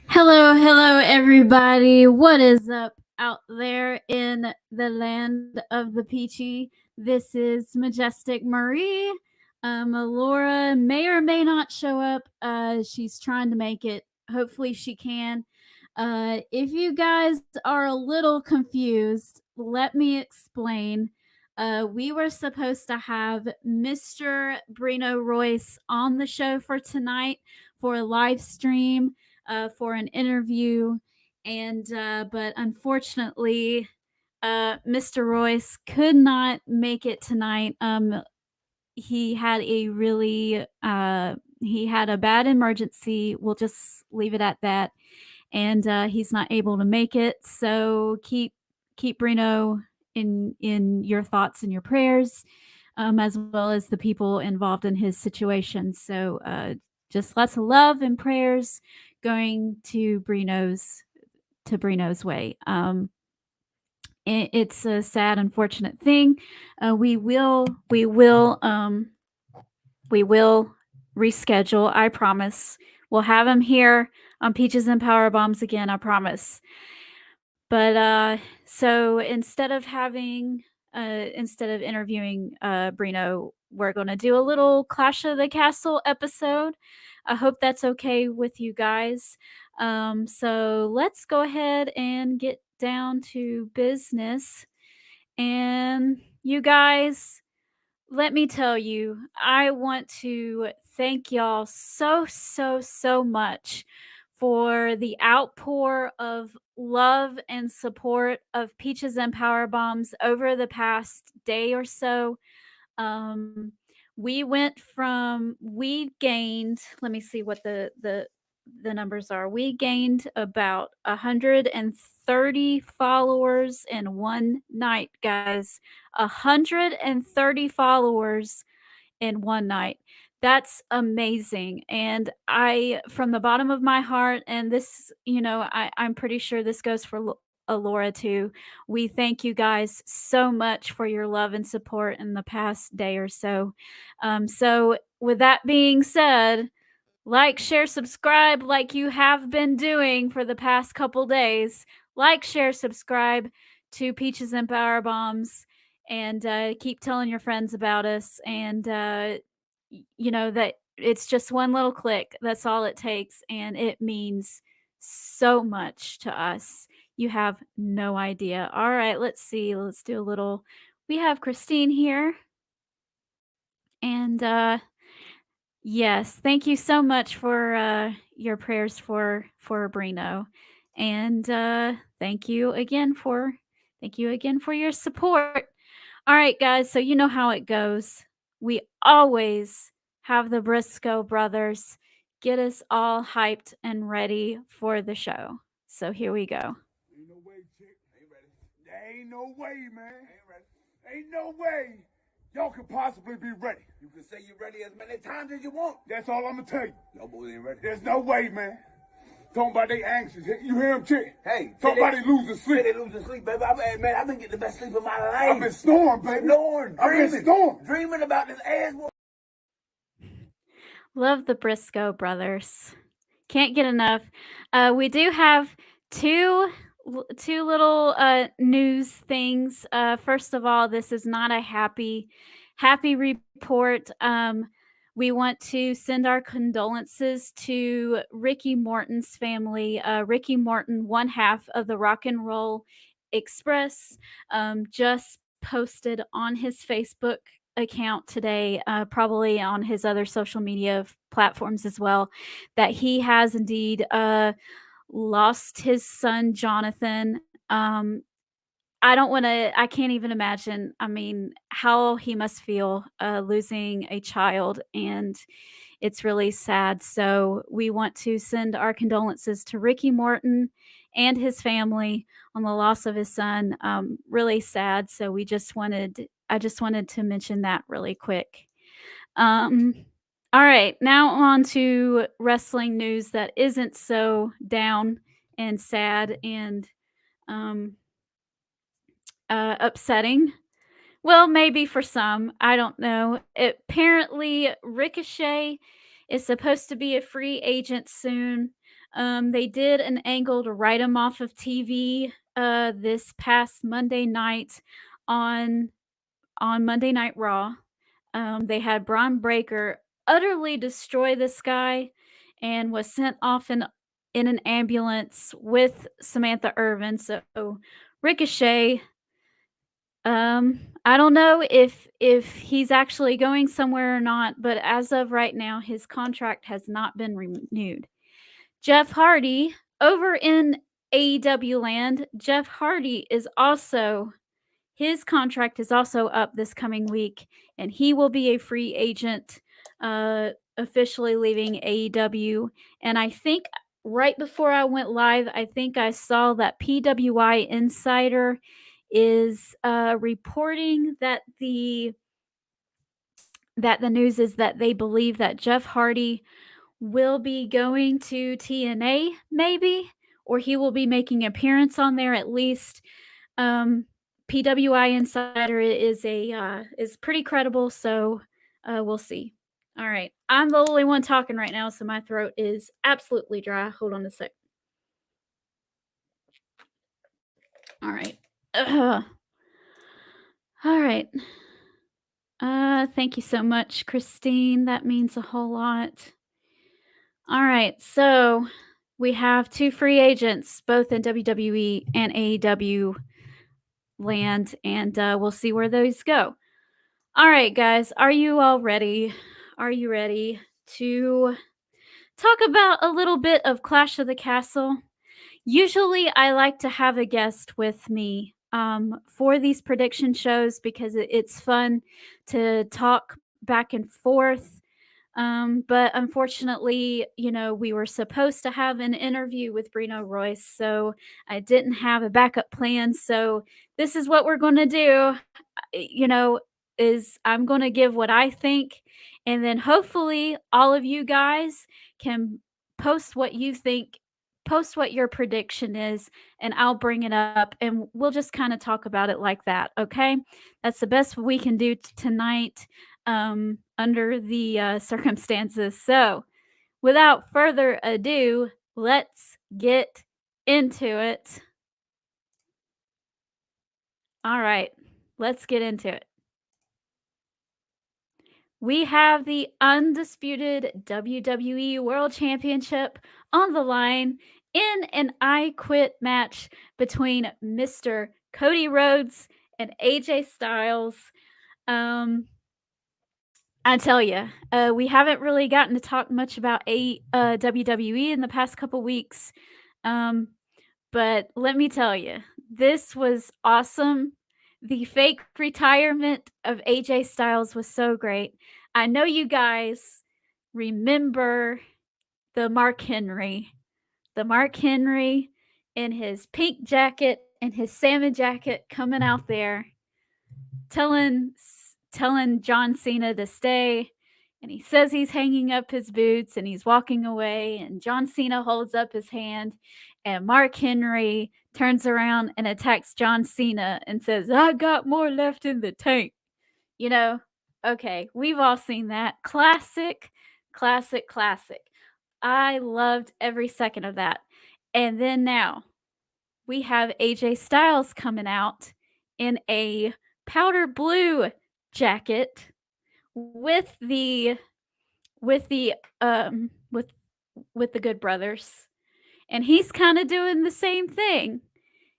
Hello, everybody. What is up out there in the land of the peachy? This is Majestic Marie. Laura may or may not show up. She's trying to make it. Hopefully, she can. If you guys are a little confused, let me explain. We were supposed to have Mr. Brino Royce on the show for tonight for a live stream for an interview, and but unfortunately, Mr. Royce could not make it tonight. He had a really he had a bad emergency. We'll just leave it at that, and he's not able to make it. So keep Brino in your thoughts and your prayers, as well as the people involved in his situation. So just lots of love and prayers going to Brino's way. It's a sad, unfortunate thing. We will reschedule. I promise. We'll have him here on Peaches and Power Bombs again. I promise. But so instead of interviewing Brino, we're going to do a little Clash of the Castle episode. I hope that's okay with you guys. So let's go ahead and get down to business. And you guys, let me tell you, I want to thank y'all so much for the outpour of love and support of Peaches and Power Bombs over the past day or so. Um, we gained, let me see what the numbers are. We gained about 130 followers in one night, guys. 130 followers in one night. That's amazing. And from the bottom of my heart, and this, I'm pretty sure this goes for Laura too. We thank you guys so much for your love and support in the past day or so. So, with that being said, like, share, subscribe like you have been doing for the past couple days. Like, share, subscribe to Peaches and Power Bombs, and keep telling your friends about us. And that it's just one little click. That's all it takes, and it means so much to us. You have no idea. All right, let's see. Let's do a little. We have Christine here, and yes, thank you so much for your prayers for Brino, and thank you again for your support. All right, guys. So you know how it goes. We always have the Briscoe brothers get us all hyped and ready for the show. So here we go. Ain't no way, chick. Ain't ready. There ain't no way, man. Ain't ready. Ain't no way y'all could possibly be ready. You can say you're ready as many times as you want. That's all I'm gonna tell you. Y'all boys ain't ready. There's no way, man. Talking about they anxious. You hear him, chick? Hey, somebody losing sleep. They losing sleep, baby. Man, I've been getting the best sleep of my life. I've been snoring, baby. I've been snoring. Dreaming about this ass. Love the Briscoe brothers. Can't get enough. We do have two little news things. First of all, this is not a happy report. We want to send our condolences to Ricky Morton's family. Ricky Morton, one half of the Rock and Roll Express, just posted on his Facebook account today, probably on his other social media platforms as well, that he has indeed lost his son Jonathan. I can't even imagine. I mean, how he must feel losing a child, and it's really sad. So we want to send our condolences to Ricky Morton and his family on the loss of his son. Really sad. So I just wanted to mention that really quick. All right, now on to wrestling news that isn't so down and sad and upsetting. Well, maybe for some. I don't know. Apparently, Ricochet is supposed to be a free agent soon. They did an angle to write him off of TV this past Monday night on Monday Night Raw. They had Braun Breaker utterly destroy this guy and was sent off in an ambulance with Samantha Irvin. So Ricochet, I don't know if he's actually going somewhere or not, but as of right now, his contract has not been renewed. Jeff Hardy over in AEW land, Jeff Hardy is also his contract is also up this coming week, and he will be a free agent, officially leaving AEW. And I think right before I went live, I think I saw that PWI Insider is reporting that the news is that they believe that Jeff Hardy will be going to TNA, maybe, or he will be making an appearance on there at least. PWI Insider is pretty credible, so we'll see. All right, I'm the only one talking right now, so my throat is absolutely dry. Hold on a sec. All right. Ugh. All right. Thank you so much, Christine. That means a whole lot. All right, so we have 2 free agents, both in WWE and AEW land, and we'll see where those go. All right, guys, are you all ready? Are you ready to talk about a little bit of Clash of the Castle? Usually, I like to have a guest with me for these prediction shows because it's fun to talk back and forth. But unfortunately, we were supposed to have an interview with Brino Royce, so I didn't have a backup plan. So this is what we're going to do. You know, is I'm going to give what I think, and then hopefully all of you guys can post what you think, post what your prediction is, and I'll bring it up and we'll just kind of talk about it like that. Okay, that's the best we can do tonight under the circumstances. So, without further ado, let's get into it. All right, let's get into it. We have the undisputed WWE World Championship on the line in an I Quit match between Mr. Cody Rhodes and AJ Styles. I tell you, we haven't really gotten to talk much about WWE in the past couple weeks, but let me tell you, this was awesome. The fake retirement of AJ Styles was so great. I know you guys remember the Mark Henry in his pink jacket and his salmon jacket coming out there telling John Cena to stay, and he says he's hanging up his boots and he's walking away, and John Cena holds up his hand, and Mark Henry turns around and attacks John Cena and says, "I got more left in the tank." You know, okay, we've all seen that. Classic, classic, classic. I loved every second of that. And then now we have AJ Styles coming out in a powder blue jacket with the with the with the Good Brothers, and he's kind of doing the same thing,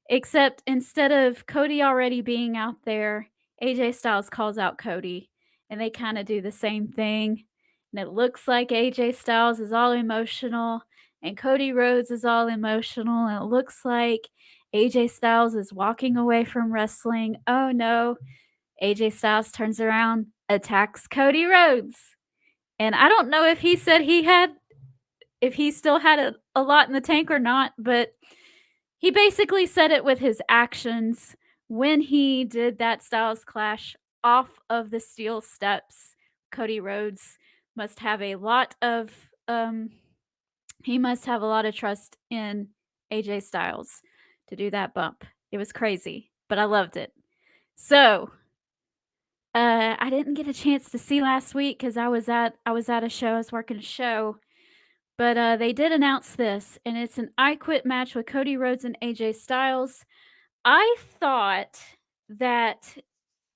except instead of Cody already being out there, AJ Styles calls out Cody, and they kind of do the same thing. And it looks like AJ Styles is all emotional, and Cody Rhodes is all emotional, and it looks like AJ Styles is walking away from wrestling. Oh no, AJ Styles turns around, attacks Cody Rhodes. And I don't know if he said if he still had a lot in the tank or not, but he basically said it with his actions when he did that Styles Clash off of the steel steps. Cody Rhodes must have a lot of he must have a lot of trust in AJ Styles to do that bump. It was crazy, but I loved it. So, I didn't get a chance to see last week because I was at a show. I was working a show, But they did announce this, and it's an I Quit match with Cody Rhodes and AJ Styles. I thought that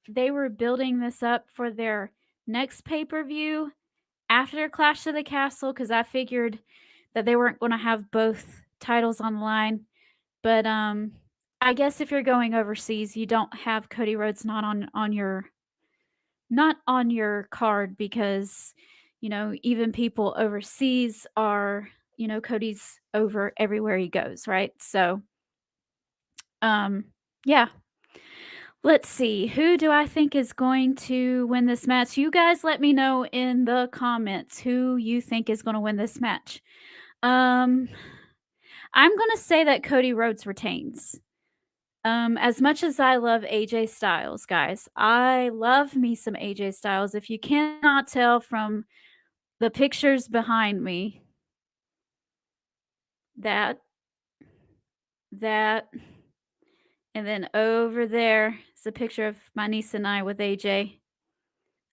they were building this up for their next pay-per-view after Clash of the Castle, because I figured that they weren't going to have both titles on the line. But I guess if you're going overseas, you don't have Cody Rhodes not on your card, because even people overseas are, Cody's over everywhere he goes, right? So yeah. Let's see. Who do I think is going to win this match? You guys let me know in the comments who you think is going to win this match. I'm going to say that Cody Rhodes retains. As much as I love AJ Styles, guys, I love me some AJ Styles. If you cannot tell from the pictures behind me, that, and then over there is a picture of my niece and I with AJ.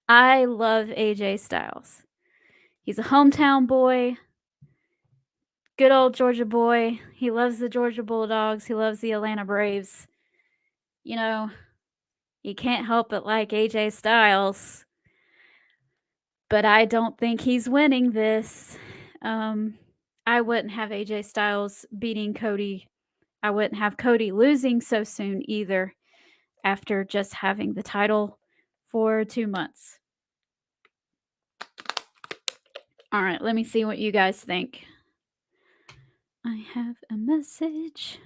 I love AJ Styles. He's a hometown boy, good old Georgia boy. He loves the Georgia Bulldogs. He loves the Atlanta Braves. You can't help but like AJ Styles. But I don't think he's winning this. I wouldn't have AJ Styles beating Cody. I wouldn't have Cody losing so soon either, after just having the title for 2 months. All right, let me see what you guys think. I have a message.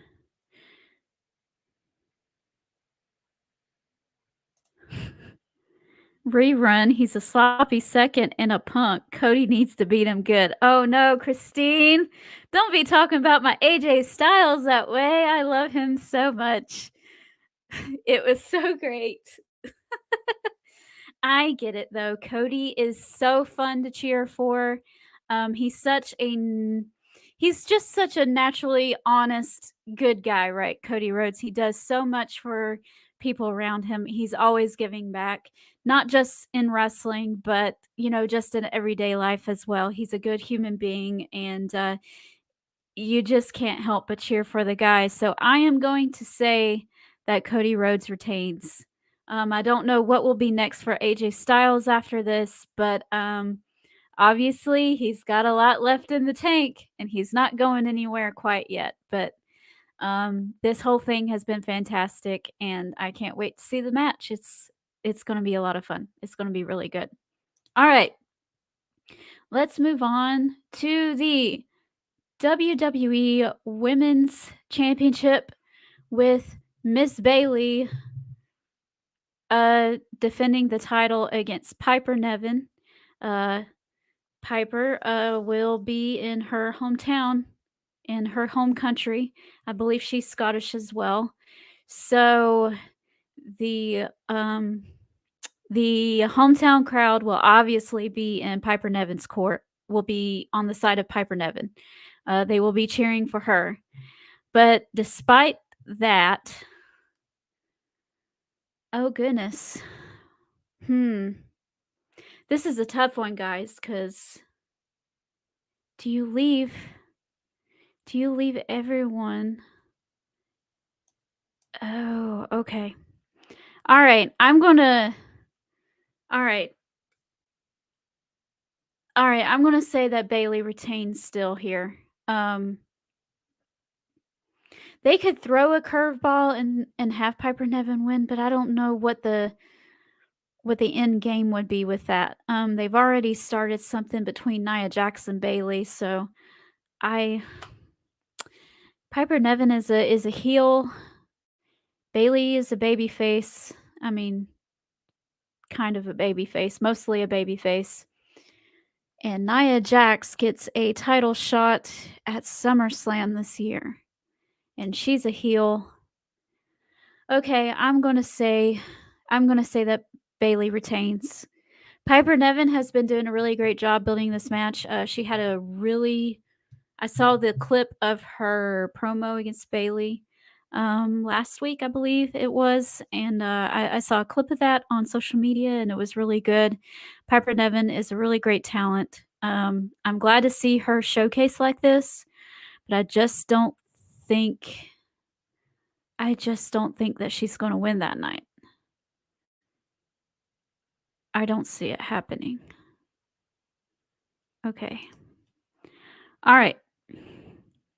Rerun, he's a sloppy second and a punk. Cody needs to beat him good. Oh no, Christine. Don't be talking about my AJ Styles that way. I love him so much. It was so great. I get it though. Cody is so fun to cheer for. He's just such a naturally honest, good guy, right? Cody Rhodes. He does so much for people around him. He's always giving back, not just in wrestling, but just in everyday life as well. He's a good human being, and you just can't help but cheer for the guy. So I am going to say that Cody Rhodes retains. I don't know what will be next for AJ Styles after this, but obviously he's got a lot left in the tank, and he's not going anywhere quite yet. But this whole thing has been fantastic, and I can't wait to see the match. It's going to be a lot of fun. It's going to be really good. All right. Let's move on to the WWE Women's Championship with Miss Bayley defending the title against Piper Niven. Piper will be in her hometown, in her home country. I believe she's Scottish as well. So the hometown crowd will obviously be in Piper Niven's court, will be on the side of Piper Niven. They will be cheering for her. But despite that, oh goodness. This is a tough one, guys, because do you leave everyone? Oh, okay. All right, I'm gonna say that Bayley retains still here. They could throw a curveball and have Piper Niven win, but I don't know what the end game would be with that. They've already started something between Nia Jax and Bayley, so Piper Niven is a heel. Bayley is a babyface. I mean, kind of a babyface, mostly a babyface. And Nia Jax gets a title shot at SummerSlam this year, and she's a heel. Okay, I'm gonna say that Bayley retains. Piper Niven has been doing a really great job building this match. She had I saw the clip of her promo against Bayley last week, I believe it was, and I saw a clip of that on social media, and it was really good. Piper Niven is a really great talent. I'm glad to see her showcase like this, but think I just don't think that she's gonna win that night. I don't see it happening. Okay. Alright.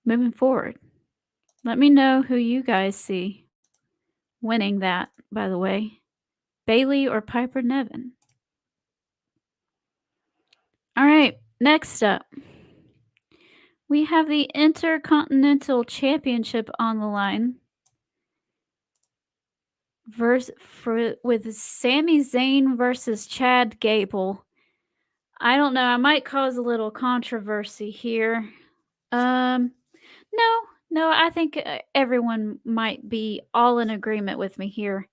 Moving forward. Let me know who you guys see winning that, by the way. Bailey or Piper Niven? Alright, next up. We have the Intercontinental Championship on the line. With Sami Zayn versus Chad Gable. I don't know, I might cause a little controversy here. No, I think, everyone might be all in agreement with me here.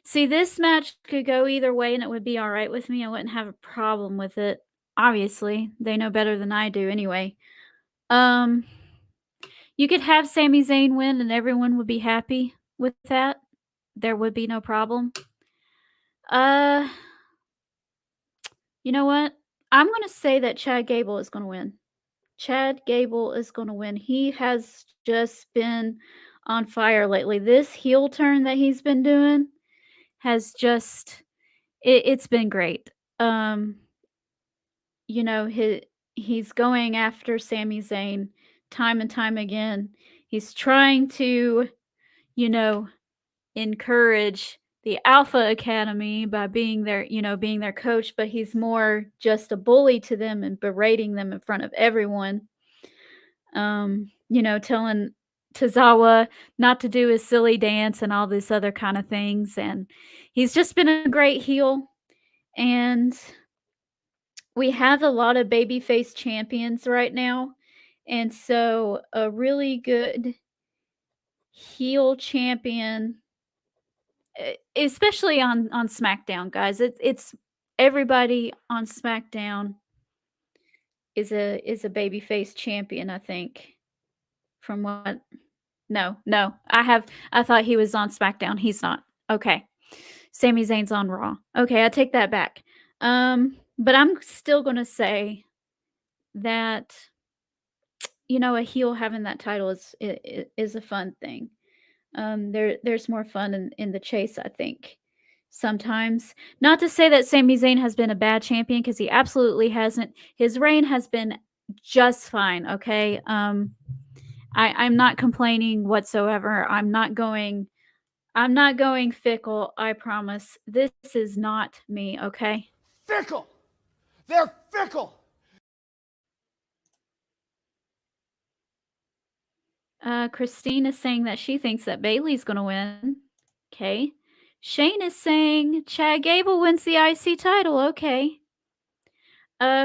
See, this match could go either way, and it would be alright with me, I wouldn't have a problem with it. Obviously, they know better than I do anyway. You could have Sami Zayn win, and everyone would be happy with that. There would be no problem. Uh, you know what? I'm gonna say that Chad Gable is gonna win. Chad Gable is gonna win. He has just been on fire lately. This heel turn that he's been doing has just it's been great. You know, he's going after Sami Zayn time and time again. He's trying to, you know, encourage the Alpha Academy by being being their coach, but he's more just a bully to them and berating them in front of everyone. Telling Tozawa not to do his silly dance and all these other kind of things. And he's just been a great heel. And we have a lot of babyface champions right now. And so a really good heel champion, especially on SmackDown, guys. It's everybody on SmackDown is a babyface champion, I think. From what No, I thought he was on SmackDown. He's not. Okay. Sami Zayn's on Raw. Okay, I take that back. But I'm still gonna say that a heel having that title is a fun thing. There's more fun in the chase, I think. Sometimes. Not to say that Sami Zayn has been a bad champion, because he absolutely hasn't. His reign has been just fine, okay? I'm not complaining whatsoever. I'm not going fickle, I promise. This is not me, okay? Fickle! They're fickle! Christine is saying that she thinks that Bailey's gonna win. Okay. Shane is saying Chad Gable wins the IC title. Okay.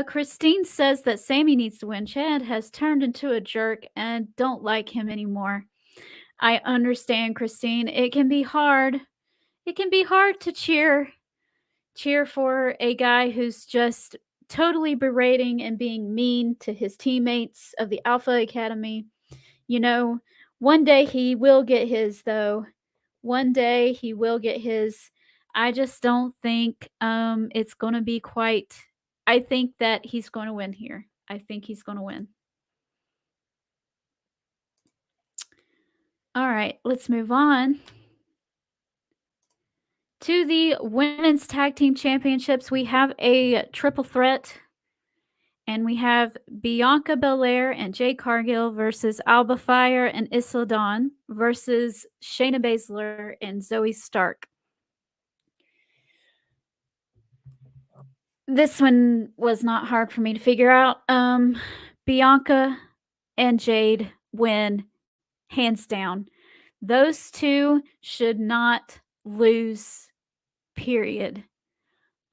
Christine says that Sammy needs to win. Chad has turned into a jerk and don't like him anymore. I understand, Christine. It can be hard. It can be hard to cheer for a guy who's just totally berating and being mean to his teammates of the Alpha Academy. You know, one day he will get his, though. One day he will get his. I just don't think it's going to be quite. I think that he's going to win here. I think he's going to win. All right, let's move on to the Women's Tag Team Championships. We have a triple threat, and we have Bianca Belair and Jade Cargill versus Alba Fire and Issa Dawn versus Shayna Baszler and Zoe Stark. This one was not hard for me to figure out. Bianca and Jade win hands down. Those two should not lose, period.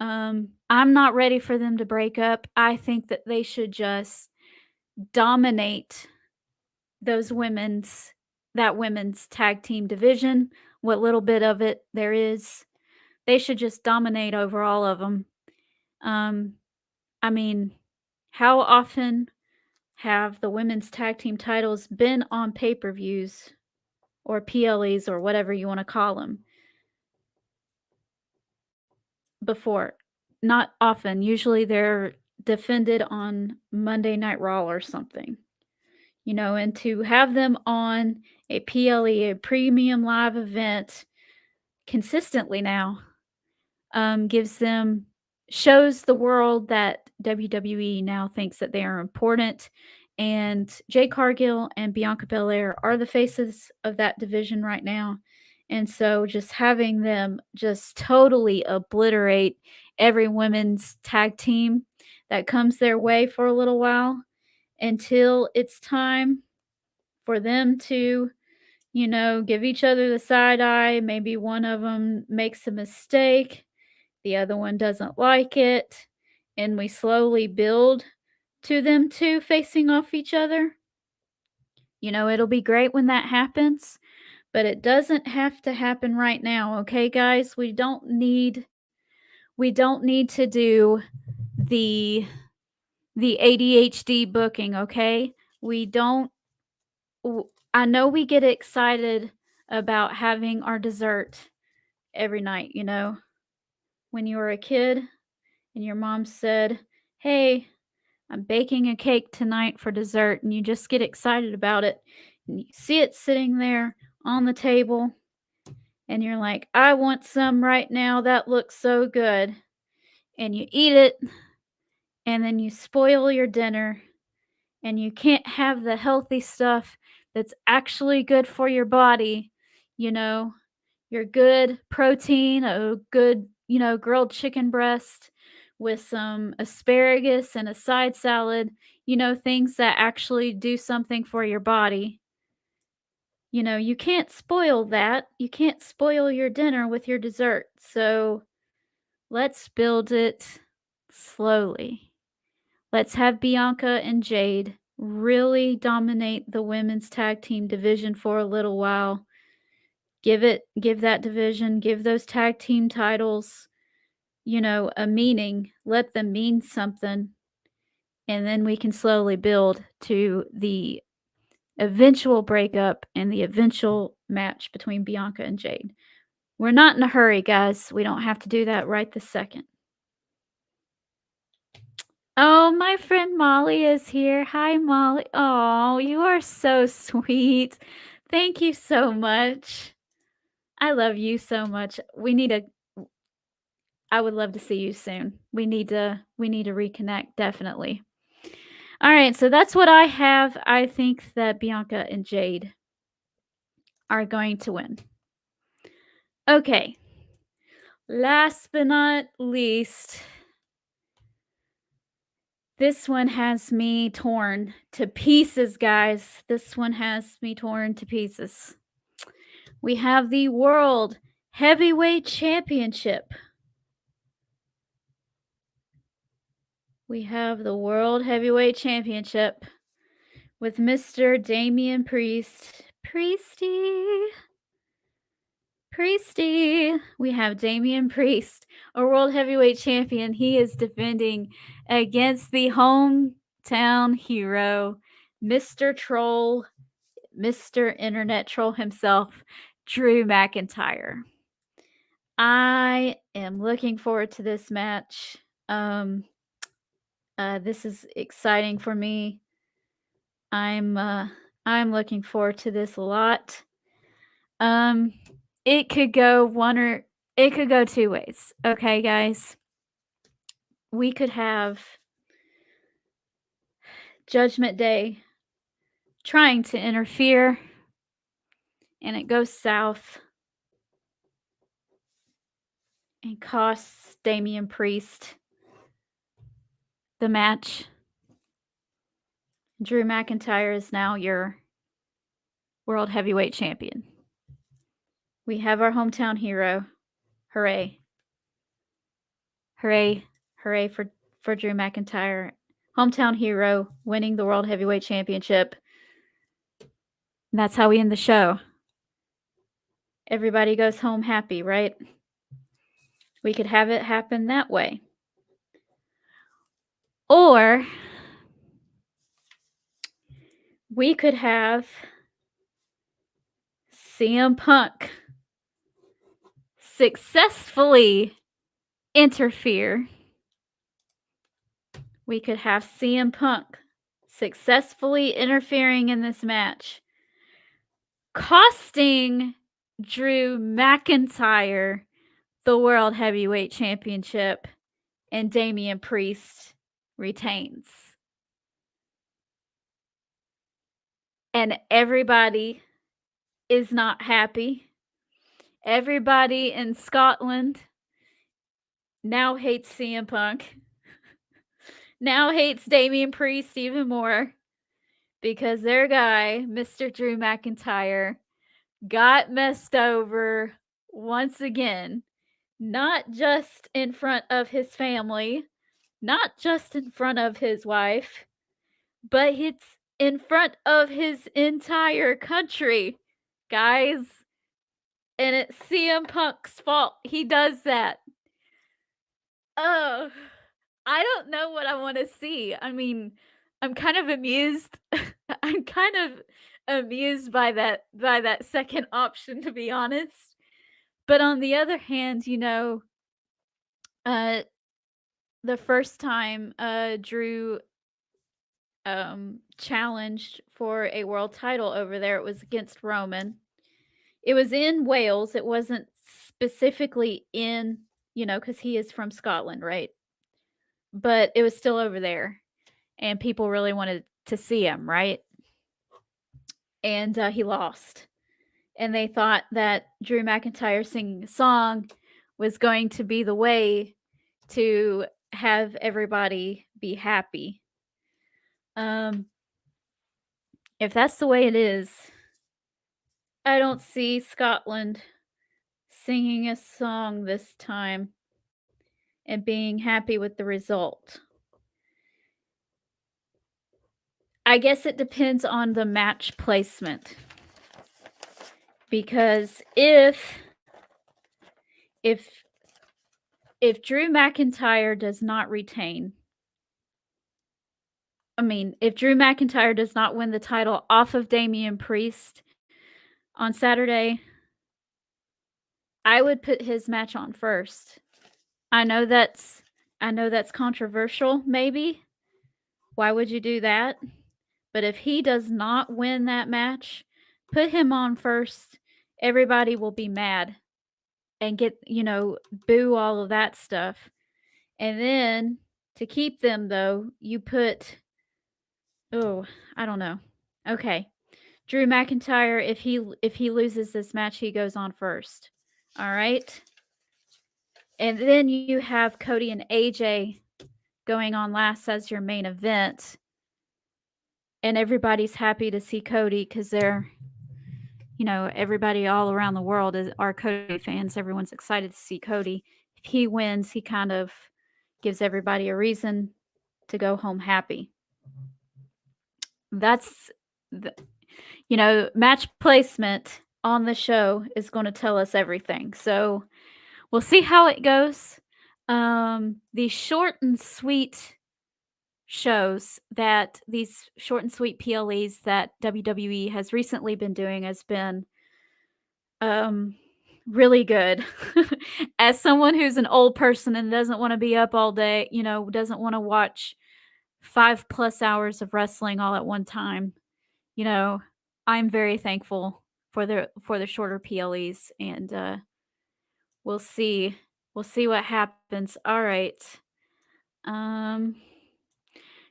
I'm not ready for them to break up. I think that they should just dominate that women's tag team division, what little bit of it there is. They should just dominate over all of them. I mean, how often have the women's tag team titles been on pay-per-views or PLEs or whatever you want to call them before? not often. Usually they're defended on Monday Night Raw or something. And to have them on a PLE, a premium live event consistently now, gives them shows the world that WWE now thinks that they are important, and Jade Cargill and Bianca Belair are the faces of that division right now, and so just having them just totally obliterate every women's tag team that comes their way for a little while until it's time for them to give each other the side eye. Maybe one of them makes a mistake, the other one doesn't like it, and we slowly build to them two facing off each other. It'll be great when that happens, but it doesn't have to happen right now, okay, guys? We don't need to do the ADHD booking, okay? We don't I know we get excited about having our dessert every night, when you were a kid and your mom said, "Hey, I'm baking a cake tonight for dessert," and you just get excited about it. And you see it sitting there on the table, and you're like, "I want some right now. That looks so good." And you eat it, and then you spoil your dinner, and you can't have the healthy stuff that's actually good for your body, you know, your good protein, a good, grilled chicken breast with some asparagus and a side salad, things that actually do something for your body. You can't spoil that. You can't spoil your dinner with your dessert. So let's build it slowly. Let's have Bianca and Jade really dominate the women's tag team division for a little while. Give that division, give those tag team titles, a meaning. Let them mean something. And then we can slowly build to the eventual breakup and the eventual match between Bianca and Jade. We're not in a hurry, guys. We don't have to do that right this second. Oh, my friend Molly is here. Hi, Molly. Oh, you are so sweet. Thank you so much. I love you so much. I would love to see you soon. We need to reconnect, definitely. All right, so that's what I have. I think that Bianca and Jade are going to win. Okay. Last but not least, this one has me torn to pieces, guys. This one has me torn to pieces. We have the World Heavyweight Championship. We have the World Heavyweight Championship with Mr. Damian Priest. Priesty. We have Damian Priest, a World Heavyweight Champion. He is defending against the hometown hero, Mr. Troll, Mr. Internet Troll himself, Drew McIntyre. I am looking forward to this match. This is exciting for me. I'm looking forward to this a lot. It could go two ways. Okay, guys. We could have Judgment Day trying to interfere, and it goes south and costs Damian Priest the match. Drew McIntyre is now your World Heavyweight Champion. We have our hometown hero. Hooray. Hooray. Hooray for Drew McIntyre. Hometown hero winning the World Heavyweight Championship. And that's how we end the show. Everybody goes home happy, right? We could have it happen that way. Or we could have CM Punk successfully interfere we could have CM Punk successfully interfering in this match, costing Drew McIntyre the World Heavyweight Championship, and Damian Priest retains. And everybody is not happy. Everybody in Scotland now hates CM Punk. Now hates Damian Priest even more because their guy, Mr. Drew McIntyre, got messed over once again. Not just in front of his family, not just in front of his wife, but it's in front of his entire country, guys. And it's CM Punk's fault he does that. Oh, I don't know what I want to see. I mean, I'm kind of amused. I'm kind of amused by that second option, to be honest. But on the other hand, uh the first time Drew challenged for a world title over there, it was against Roman. It was in Wales. It wasn't specifically in, because he is from Scotland, right? But it was still over there, and people really wanted to see him, right? And he lost. And they thought that Drew McIntyre singing a song was going to be the way to have everybody be happy. If that's the way it is, I don't see Scotland singing a song this time and being happy with the result. I guess it depends on the match placement. Because if Drew McIntyre does not retain, if Drew McIntyre does not win the title off of Damian Priest on Saturday, I would put his match on first. I know that's controversial, maybe. Why would you do that? But if he does not win that match, put him on first. Everybody will be mad and get, boo all of that stuff. And then to keep them, though, you put, I don't know. Okay. Drew McIntyre, if he loses this match, he goes on first. All right. And then you have Cody and AJ going on last as your main event. And everybody's happy to see Cody because they're, everybody all around the world are Cody fans. Everyone's excited to see Cody. If he wins, he kind of gives everybody a reason to go home happy. That's match placement on the show is going to tell us everything. So we'll see how it goes. These short and sweet shows that these short and sweet PLEs that WWE has recently been doing has been really good. As someone who's an old person and doesn't want to be up all day, doesn't want to watch 5+ hours of wrestling all at one time, I'm very thankful for the shorter PLEs, and we'll see what happens. All right.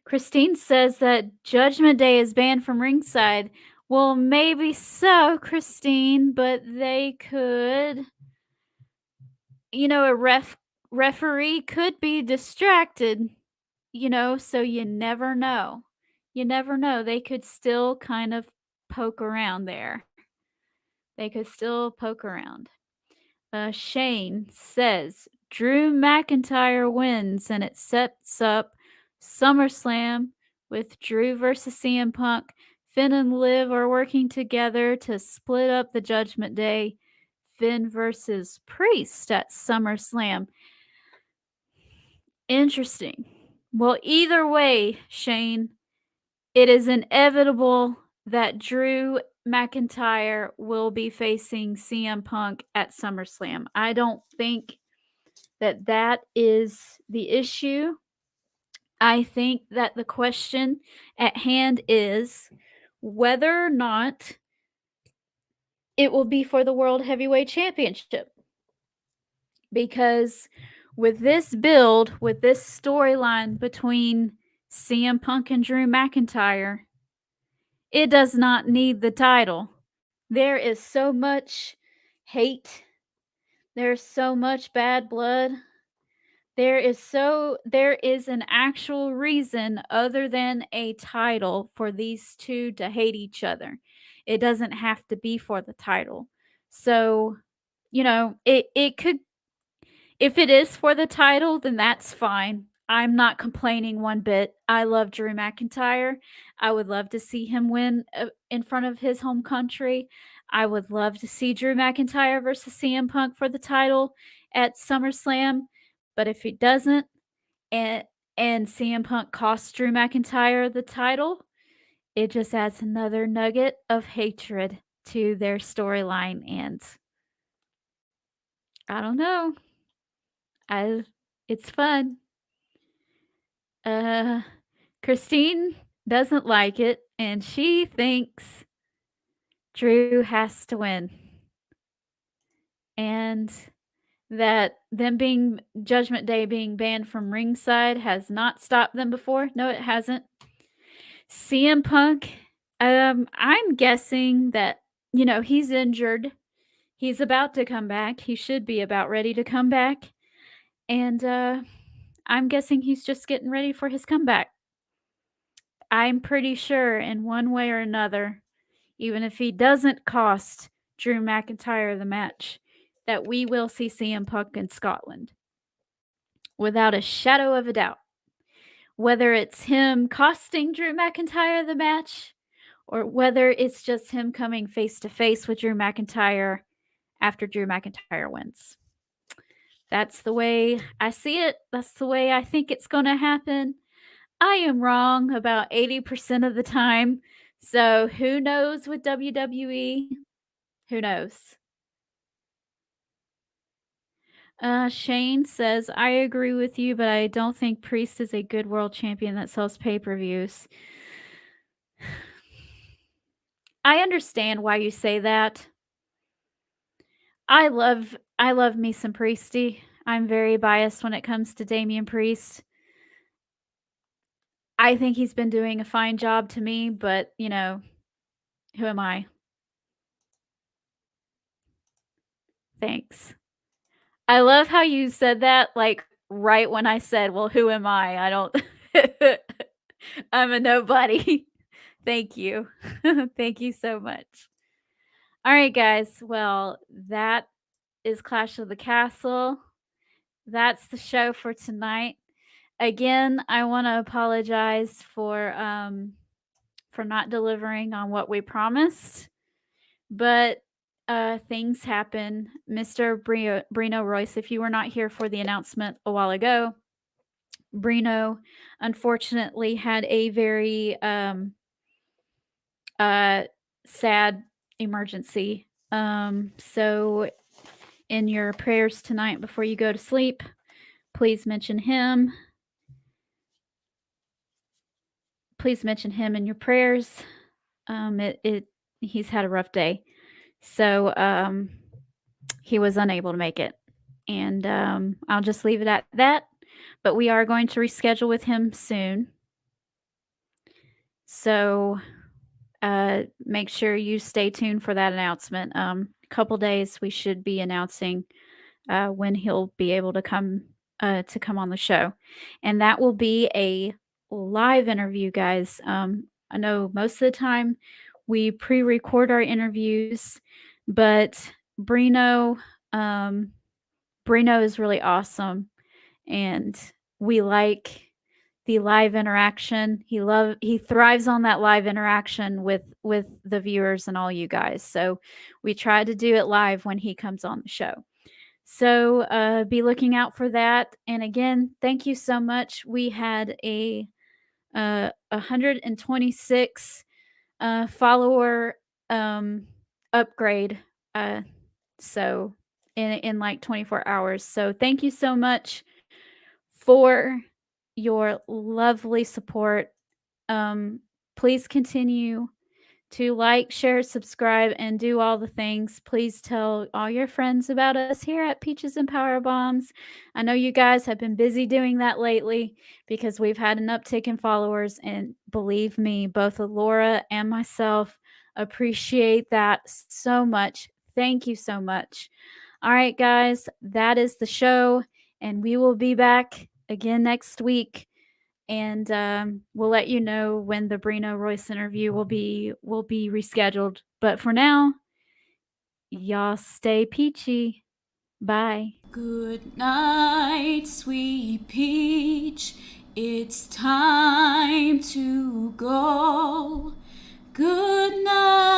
Christine says that Judgment Day is banned from ringside. Well, maybe so, Christine, but they could, a referee could be distracted, so you never know. You never know. They could still kind of poke around there. They could still poke around. Shane says Drew McIntyre wins, and it sets up SummerSlam with Drew versus CM Punk. Finn and Liv are working together to split up the Judgment Day. Finn versus Priest at SummerSlam. Interesting. Well, either way, Shane, it is inevitable that Drew McIntyre will be facing CM Punk at SummerSlam. I don't think that is the issue. I think that the question at hand is whether or not it will be for the World Heavyweight Championship. Because with this build, with this storyline between CM Punk and Drew McIntyre, it does not need the title. There is so much hate. There's so much bad blood. There is an actual reason other than a title for these two to hate each other. It doesn't have to be for the title. So, it could, if it is for the title, then that's fine. I'm not complaining one bit. I love Drew McIntyre. I would love to see him win in front of his home country. I would love to see Drew McIntyre versus CM Punk for the title at SummerSlam. But if he doesn't, and CM Punk costs Drew McIntyre the title, it just adds another nugget of hatred to their storyline, and I don't know. It's fun. Uh, Christine doesn't like it, and she thinks Drew has to win. And that them being Judgment Day being banned from ringside has not stopped them before. No, it hasn't. CM Punk, I'm guessing that, he's injured. He's about to come back. He should be about ready to come back. And I'm guessing he's just getting ready for his comeback. I'm pretty sure in one way or another, even if he doesn't cost Drew McIntyre the match, that we will see CM Punk in Scotland. Without a shadow of a doubt. Whether it's him costing Drew McIntyre the match, or whether it's just him coming face to face with Drew McIntyre after Drew McIntyre wins. That's the way I see it. That's the way I think it's going to happen. I am wrong about 80% of the time. So who knows with WWE? Who knows? Shane says, I agree with you, but I don't think Priest is a good world champion that sells pay-per-views. I understand why you say that. I love me some Priesty. I'm very biased when it comes to Damian Priest. I think he's been doing a fine job to me, but, who am I? Thanks. I love how you said that, like, right when I said, "Well, who am I?" I don't I'm a nobody. Thank you. Thank you so much. Alright, guys. Well, that is Clash of the Castle. That's the show for tonight. Again, I wanna apologize for not delivering on what we promised, but, things happen. Mr. Brino Royce, if you were not here for the announcement a while ago, Brino unfortunately had a very, sad emergency. So in your prayers tonight before you go to sleep, please mention him. Please mention him in your prayers. He's had a rough day. So, he was unable to make it. And, I'll just leave it at that. But we are going to reschedule with him soon. So, make sure you stay tuned for that announcement. A couple days we should be announcing when he'll be able to come on the show, and that will be a live interview, guys. I know most of the time we pre-record our interviews, but Brino, Brino is really awesome, and we like the live interaction. He thrives on that live interaction with the viewers and all you guys. So we try to do it live when he comes on the show. So be looking out for that. And again, thank you so much. We had a 126 follower upgrade. So in like 24 hours. So thank you so much for your lovely support. Please continue to like, share, subscribe, and do all the things. Please tell all your friends about us here at Peaches and Power Bombs. I know you guys have been busy doing that lately because we've had an uptick in followers, and believe me, both Laura and myself appreciate that so much. Thank you so much. All right, guys, that is the show, and we will be back again next week, and we'll let you know when the Brina Royce interview will be rescheduled. But for now, y'all stay peachy. Bye. Good night, sweet peach. It's time to go. Good night.